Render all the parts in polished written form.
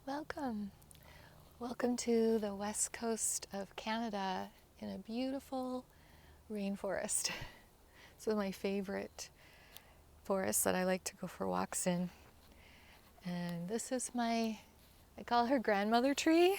Welcome. Welcome to the west coast of Canada in a beautiful rainforest. It's one of my favorite forests that I like to go for walks in. And this is I call her grandmother tree.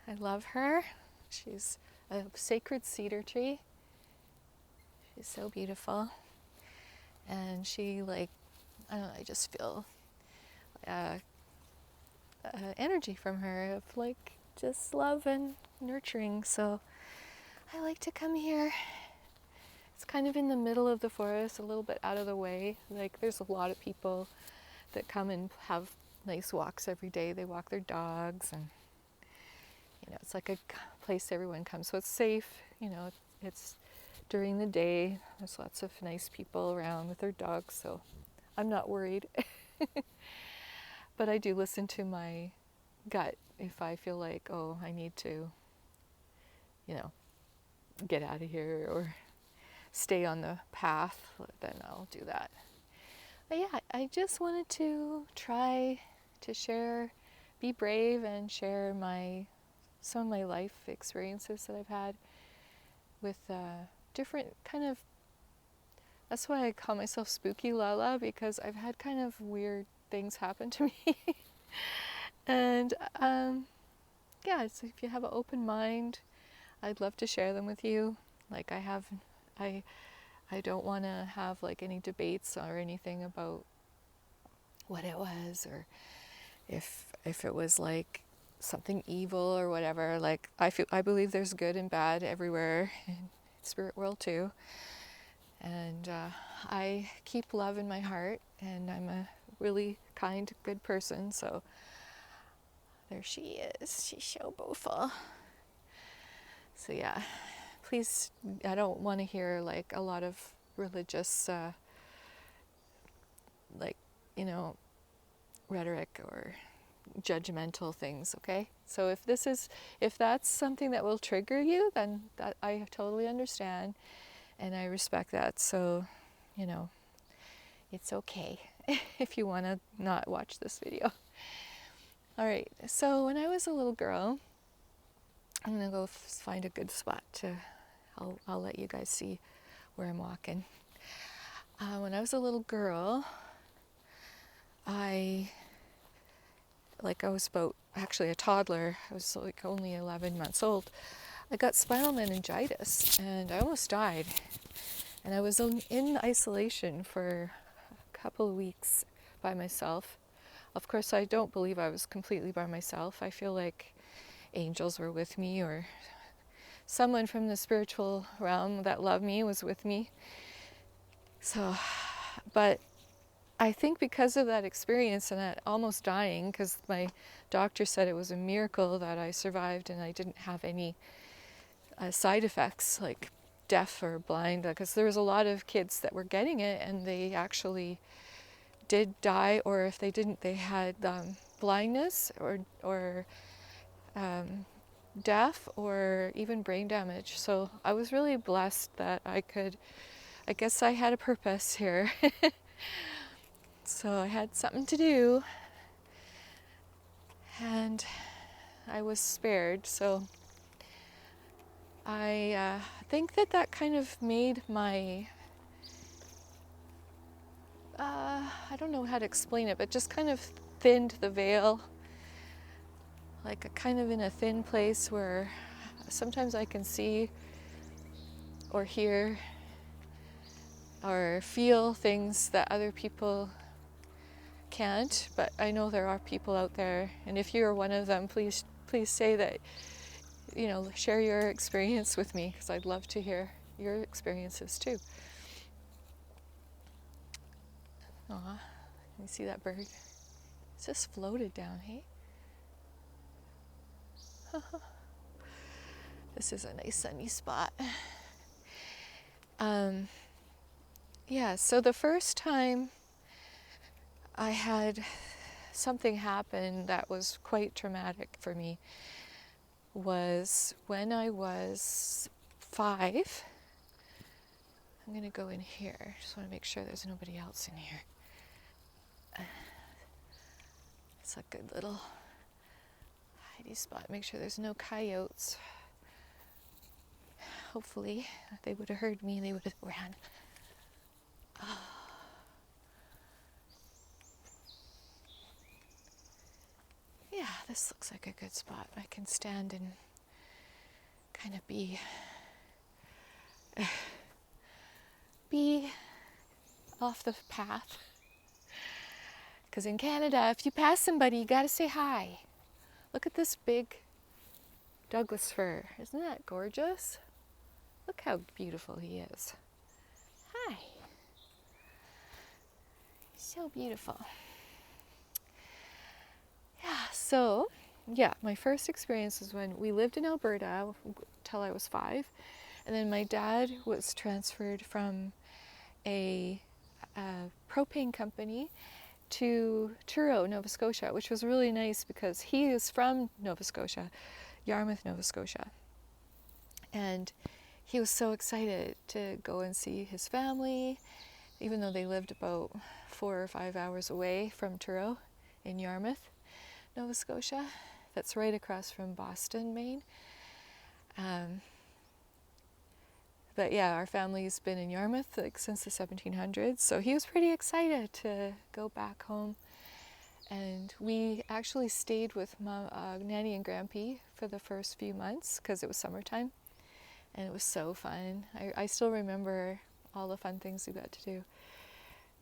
I love her. She's a sacred cedar tree. She's so beautiful. And I don't know, I just feel uh, energy from her of just love and nurturing. So I like to come here. It's kind of in the middle of the forest, a little bit out of the way. There's a lot of people that come and have nice walks every day. They walk their dogs, and it's like a place everyone comes. So it's safe. It's during the day. There's lots of nice people around with their dogs, so I'm not worried. But I do listen to my gut if I feel like, oh, I need to, get out of here or stay on the path, then I'll do that. But yeah, I just wanted to try to share, be brave and share some of my life experiences that I've had with different kind of, that's why I call myself Spooky Lala, because I've had kind of weird things happen to me. And yeah, so if you have an open mind, I'd love to share them with you. I I don't want to have any debates or anything about what it was, or if it was something evil or whatever. I believe there's good and bad everywhere in spirit world too, and I keep love in my heart, and I'm a really kind, good person. So there she is. She's so beautiful. So yeah, please, I don't want to hear a lot of religious like you know rhetoric or judgmental things, okay? So if that's something that will trigger you, then that I totally understand and I respect that. So, it's okay if you want to not watch this video. All right. So, when I was a little girl, I'm going to go find a good spot to I'll let you guys see where I'm walking. When I was a little girl, I was about, actually a toddler. I was only 11 months old. I got spinal meningitis and I almost died. And I was in isolation for a couple of weeks by myself. Of course, I don't believe I was completely by myself. I feel like angels were with me, or someone from the spiritual realm that loved me was with me. So, but I think because of that experience and that almost dying, because my doctor said it was a miracle that I survived and I didn't have any side effects like deaf or blind, because there was a lot of kids that were getting it and they actually did die, or if they didn't, they had blindness or deaf or even brain damage. So I was really blessed that I guess I had a purpose here. So I had something to do and I was spared. So I think that kind of made my, I don't know how to explain it, but just kind of thinned the veil, like a kind of in a thin place where sometimes I can see or hear or feel things that other people can't, but I know there are people out there, and if you're one of them, please say that, share your experience with me, because I'd love to hear your experiences too. Aw, you see that bird? It's just floated down, hey? This is a nice sunny spot. Yeah, so the first time I had something happen that was quite traumatic for me was when I was 5. I'm going to go in here. Just want to make sure there's nobody else in here. It's a good little hidey spot. Make sure there's no coyotes. Hopefully, if they would have heard me, they would have ran. Yeah, this looks like a good spot. I can stand and kind of be off the path. Because in Canada, if you pass somebody, you gotta say hi. Look at this big Douglas fir. Isn't that gorgeous? Look how beautiful he is. Hi. So beautiful. Yeah, my first experience was when we lived in Alberta till I was 5. And then my dad was transferred from a propane company to Truro, Nova Scotia, which was really nice because he is from Nova Scotia, Yarmouth, Nova Scotia. And he was so excited to go and see his family, even though they lived about 4 or 5 hours away from Truro in Yarmouth, Nova Scotia. That's right across from Boston, Maine. But yeah, our family's been in Yarmouth since the 1700s, so he was pretty excited to go back home. And we actually stayed with Nanny and Grampy for the first few months because it was summertime, and it was so fun. I still remember all the fun things we got to do.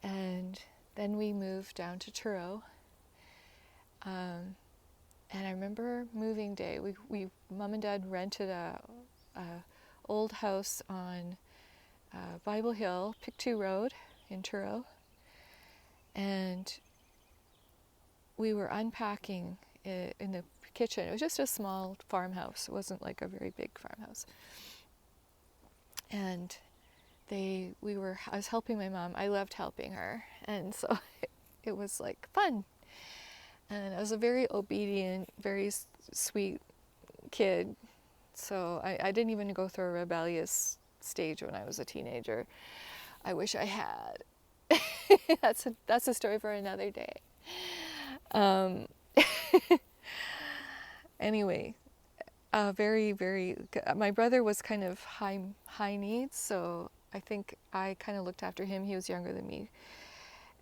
And then we moved down to Truro. And I remember moving day. We Mom and Dad rented a old house on Bible Hill, Pictou Road in Truro. And we were unpacking in the kitchen. It was just a small farmhouse. It wasn't like a very big farmhouse. And I was helping my mom. I loved helping her. And so it was like fun. And I was a very obedient, very sweet kid. So I didn't even go through a rebellious stage when I was a teenager. I wish I had. That's a story for another day. Anyway, very, very. My brother was kind of high needs, so I think I kind of looked after him. He was younger than me,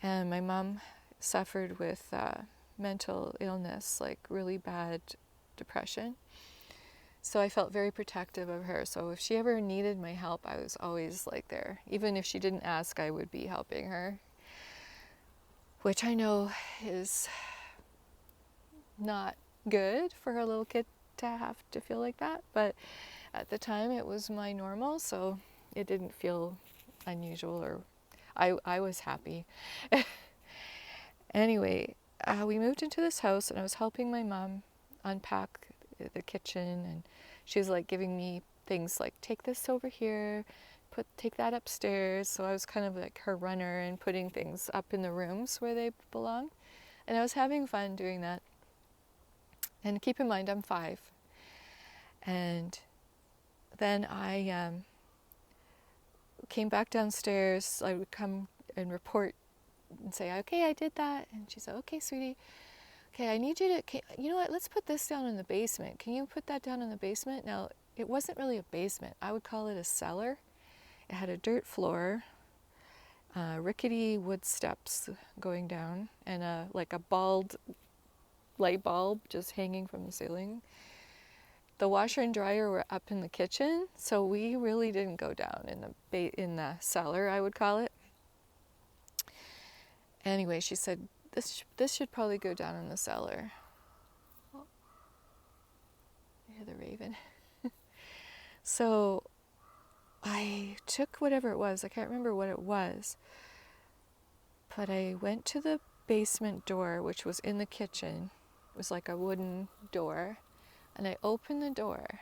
and my mom suffered with mental illness, like really bad depression. So I felt very protective of her. So if she ever needed my help, I was always like there. Even if she didn't ask, I would be helping her, which I know is not good for a little kid to have to feel like that. But at the time, it was my normal, so it didn't feel unusual, or I was happy. Anyway, we moved into this house, and I was helping my mom unpack the kitchen, and she was like giving me things like, take this over here, take that upstairs. So I was kind of like her runner and putting things up in the rooms where they belong. And I was having fun doing that. And keep in mind, I'm 5. And then I came back downstairs. I would come and report and say, okay, I did that. And she said, okay, sweetie. Okay, I need you to, you know what, let's put this down in the basement. Can you put that down in the basement? Now, it wasn't really a basement. I would call it a cellar. It had a dirt floor, rickety wood steps going down, and like a bald light bulb just hanging from the ceiling. The washer and dryer were up in the kitchen, so we really didn't go down in the cellar, I would call it. Anyway, she said, this should probably go down in the cellar. Oh, I hear the raven. So I took whatever it was, I can't remember what it was, but I went to the basement door, which was in the kitchen. It was like a wooden door, and I opened the door,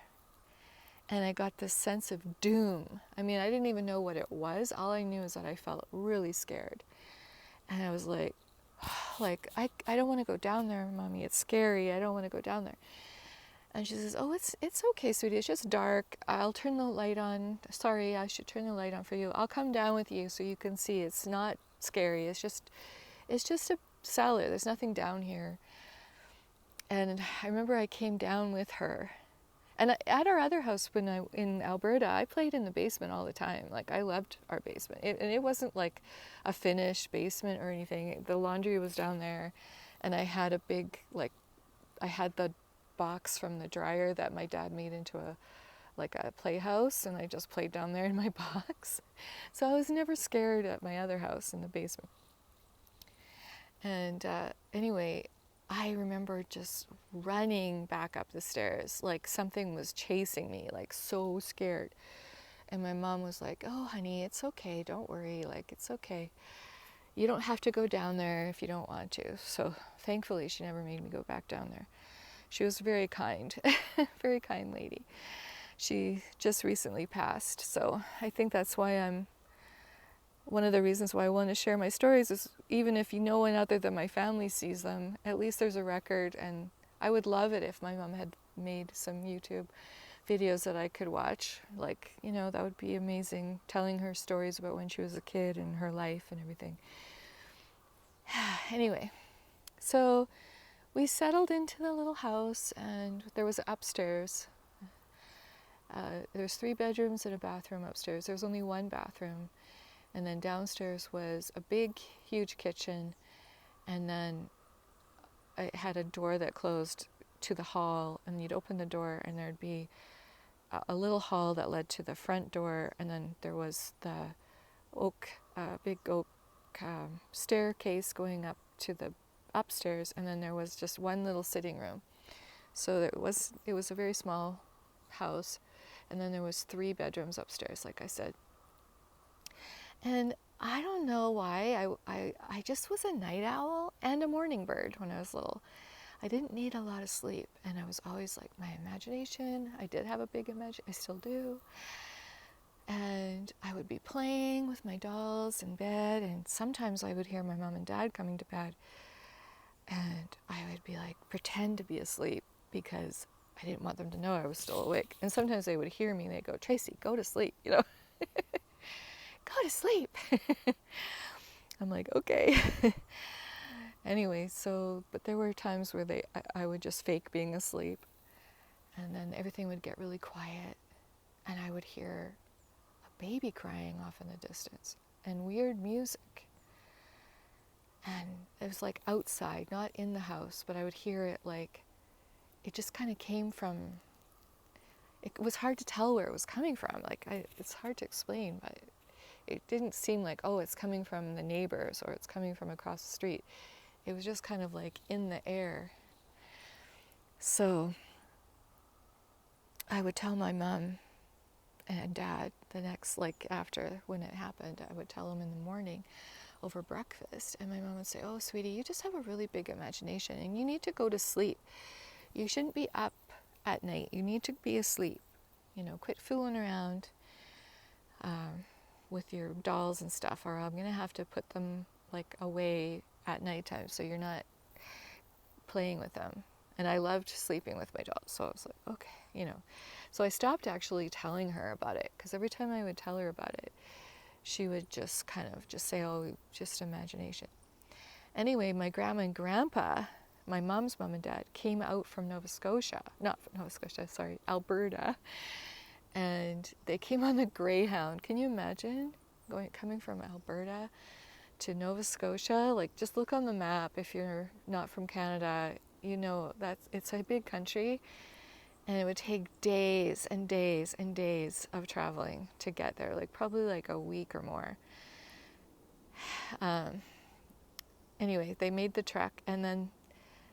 and I got this sense of doom. I mean, I didn't even know what it was. All I knew is that I felt really scared. And I was like, I don't want to go down there, Mommy. It's scary. I don't want to go down there. And she says, oh, it's okay, sweetie. It's just dark. I'll turn the light on. Sorry, I should turn the light on for you. I'll come down with you so you can see. It's not scary. It's just a cellar. There's nothing down here. And I remember I came down with her. And at our other house in Alberta, I played in the basement all the time. Like, I loved our basement. And it wasn't like a finished basement or anything. The laundry was down there. And I had I had the box from the dryer that my dad made into a playhouse, and I just played down there in my box. So I was never scared at my other house in the basement. And anyway, I remember just running back up the stairs, like something was chasing me, like so scared. And my mom was like, "Oh, honey, it's okay. Don't worry. Like, it's okay. You don't have to go down there if you don't want to." So thankfully, she never made me go back down there. She was very kind, very kind lady. She just recently passed, so I think that's why one of the reasons why I want to share my stories is, even if no one other than my family sees them, at least there's a record. And I would love it if my mom had made some YouTube videos that I could watch. Like, that would be amazing, telling her stories about when she was a kid and her life and everything. Anyway, so we settled into the little house, and there was upstairs. There's 3 bedrooms and a bathroom upstairs. There was only 1 bathroom. And then downstairs was a big, huge kitchen. And then it had a door that closed to the hall. And you'd open the door, and there'd be a little hall that led to the front door. And then there was the big oak staircase going up to the upstairs. And then there was just 1 little sitting room. So it was a very small house. And then there was 3 bedrooms upstairs, like I said. And I don't know why, I just was a night owl and a morning bird when I was little. I didn't need a lot of sleep, and I was always like, my imagination, I did have a big imagination, I still do. And I would be playing with my dolls in bed, and sometimes I would hear my mom and dad coming to bed, and I would be like, pretend to be asleep, because I didn't want them to know I was still awake. And sometimes they would hear me and they'd go, "Tracy, go to sleep," go to sleep. I'm like, okay. Anyway, but there were times where I would just fake being asleep, and then everything would get really quiet, and I would hear a baby crying off in the distance, and weird music. And it was like outside, not in the house, but I would hear it like, it just kind of came from, it was hard to tell where it was coming from. It's hard to explain, but it didn't seem like, oh, it's coming from the neighbors or it's coming from across the street. It was just kind of like in the air. So I would tell my mom and dad the next, after when it happened, I would tell them in the morning over breakfast. And my mom would say, "Oh, sweetie, you just have a really big imagination and you need to go to sleep. You shouldn't be up at night. You need to be asleep. Quit fooling around with your dolls and stuff, or I'm going to have to put them away at nighttime so you're not playing with them." And I loved sleeping with my dolls, so I was like, okay, So I stopped actually telling her about it, because every time I would tell her about it, she would just kind of just say, "Oh, just imagination." Anyway, my grandma and grandpa, my mom's mom and dad, came out from Alberta, and they came on the Greyhound. Can you imagine coming from Alberta to Nova Scotia? Just look on the map. If you're not from Canada, it's a big country, and it would take days and days and days of traveling to get there, probably a week or more. Anyway, they made the trek, and then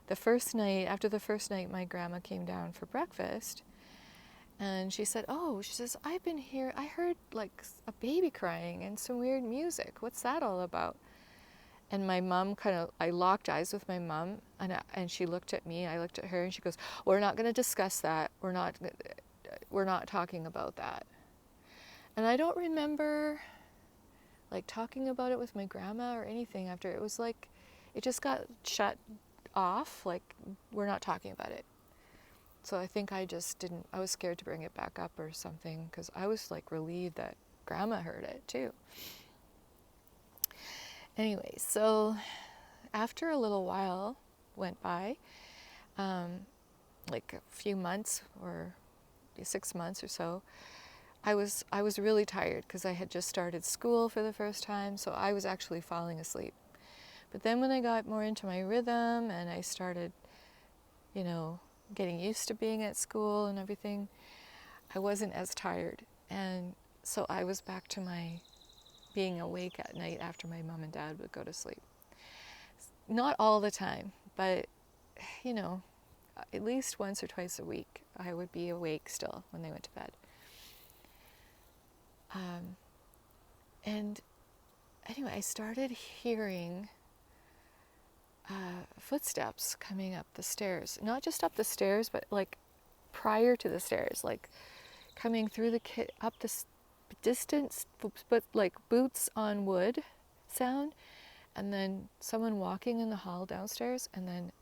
after the first night, my grandma came down for breakfast, and she said, "I've been here, I heard a baby crying and some weird music. What's that all about?" And my mom I locked eyes with my mom, and she looked at me, I looked at her, and she goes, "We're not going to discuss that. We're not talking about that." And I don't remember talking about it with my grandma or anything after. It was it just got shut off, we're not talking about it. So I think I was scared to bring it back up or something, because I was relieved that grandma heard it too. Anyway, so after a little while went by, like a few months or 6 months or so, I was really tired because I had just started school for the first time, so I was actually falling asleep. But then when I got more into my rhythm and I started, getting used to being at school and everything, I wasn't as tired. And so I was back to my being awake at night after my mom and dad would go to sleep. Not all the time, but, at least once or twice a week, I would be awake still when they went to bed. And anyway, I started hearing footsteps coming up the stairs. Not just up the stairs, but like prior to the stairs, like coming through up the distance, but like boots on wood sound, and then someone walking in the hall downstairs, and then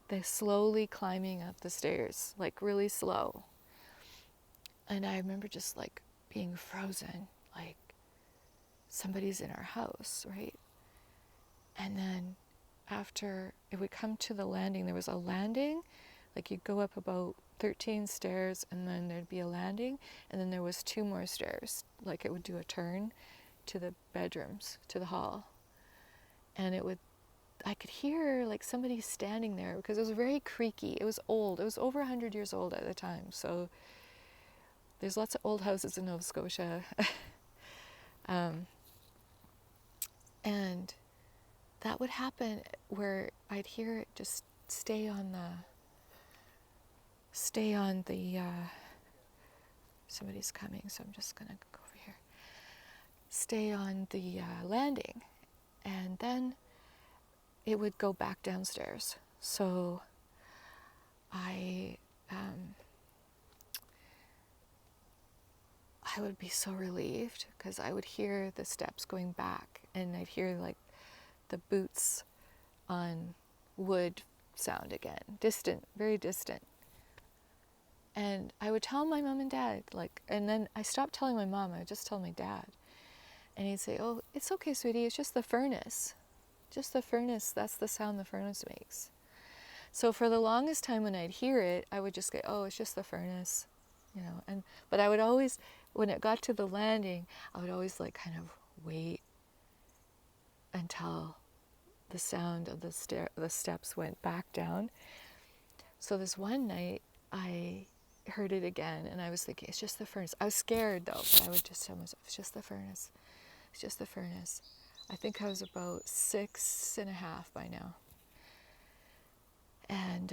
they slowly climbing up the stairs, like really slow. And I remember just like being frozen, like somebody's in our house, right? And then after it would come to the landing, there was a landing, like you'd go up about 13 stairs and then there'd be a landing, and then there was 2 more stairs, like it would do a turn to the bedrooms, to the hall. And I could hear like somebody standing there because it was very creaky. It was old. It was over 100 years old at the time. So there's lots of old houses in Nova Scotia. And that would happen where I'd hear it just stay on the somebody's coming, so I'm just gonna go over here. Stay on the landing, and then it would go back downstairs. So I would be so relieved because I would hear the steps going back, and I'd hear like the boots on wood sound again, distant, very distant. And I would tell my mom and dad, and then I stopped telling my mom, I would just tell my dad. And he'd say, "Oh, it's okay, sweetie, it's just the furnace. Just the furnace, that's the sound the furnace makes." So for the longest time when I'd hear it, I would just go, "Oh, it's just the furnace," but I would always, when it got to the landing, I would always like kind of wait until the sound of the steps went back down. So this one night, I heard it again, and I was thinking, it's just the furnace. I was scared though, but I would just tell myself, it's just the furnace. It's just the furnace. I think I was about 6.5 by now. And,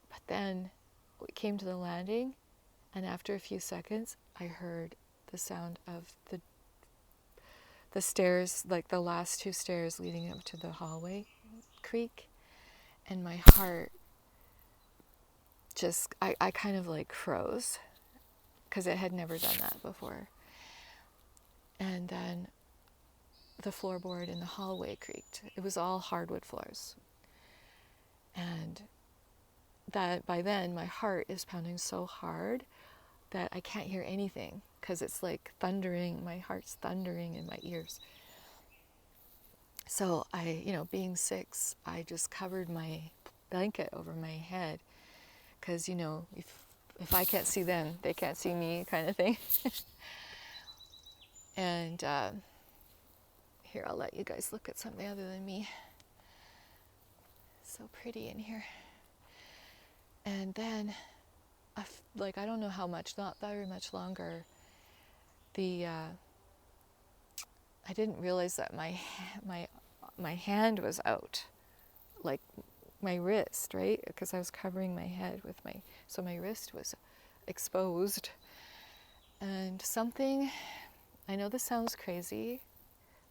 but then we came to the landing, and after a few seconds, I heard the sound of the stairs, like the last 2 stairs leading up to the hallway creak, and my heart just, I kind of like froze, because it had never done that before. And then the floorboard in the hallway creaked. It was all hardwood floors. And that by then my heart is pounding so hard that I can't hear anything, because it's like thundering, my heart's thundering in my ears. So I, being 6, I just covered my blanket over my head, because, if I can't see them, they can't see me, kind of thing. And here, I'll let you guys look at something other than me. So pretty in here. And then, I don't know how much, not very much longer, I didn't realize that my hand was out, like my wrist, right? Because I was covering my head with so my wrist was exposed. And something, I know this sounds crazy,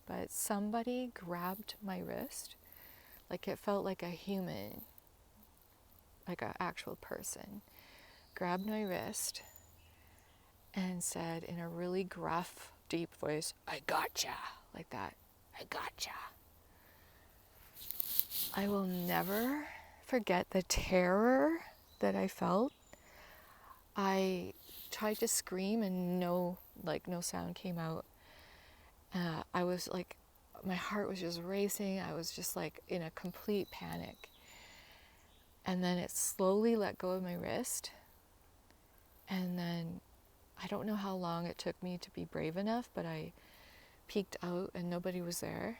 but somebody grabbed my wrist, like it felt like a human, like an actual person, grabbed my wrist and said in a really gruff, deep voice, "I gotcha," like that, "I gotcha." I will never forget the terror that I felt. I tried to scream and no sound came out. I was like, my heart was just racing. I was just like in a complete panic. And then it slowly let go of my wrist. And then I don't know how long it took me to be brave enough, but I peeked out and nobody was there.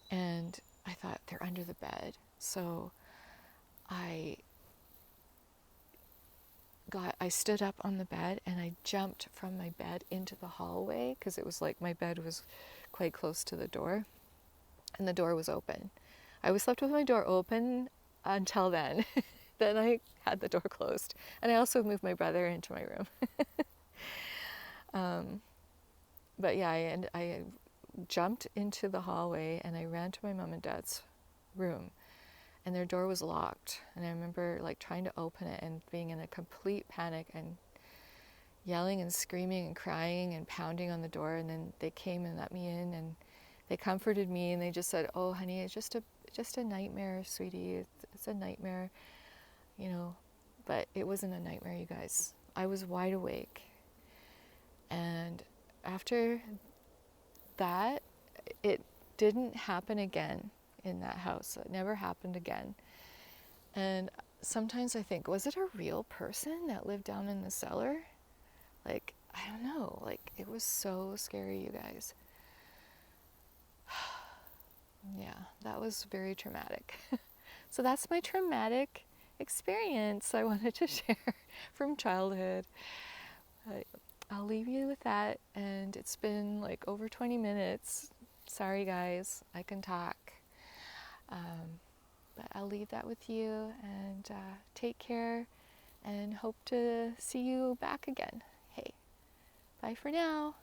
And I thought, they're under the bed. So I stood up on the bed and I jumped from my bed into the hallway, because it was like my bed was quite close to the door and the door was open. I always slept with my door open until then. Then I had the door closed. And I also moved my brother into my room. But yeah, I jumped into the hallway and I ran to my mom and dad's room. And their door was locked. And I remember like trying to open it and being in a complete panic and yelling and screaming and crying and pounding on the door. And then they came and let me in and they comforted me and they just said, "Oh, honey, it's just a nightmare, sweetie. It's a nightmare, you know." But it wasn't a nightmare, you guys. I was wide awake. And after that, it didn't happen again in that house. It never happened again. And sometimes I think, was it a real person that lived down in the cellar? Like, I don't know. Like, it was so scary, you guys. Yeah, that was very traumatic. So that's my traumatic experience I wanted to share from childhood. I'll leave you with that, and it's been like over 20 minutes. Sorry guys, I can talk. But I'll leave that with you, and take care, and hope to see you back again. Hey, bye for now.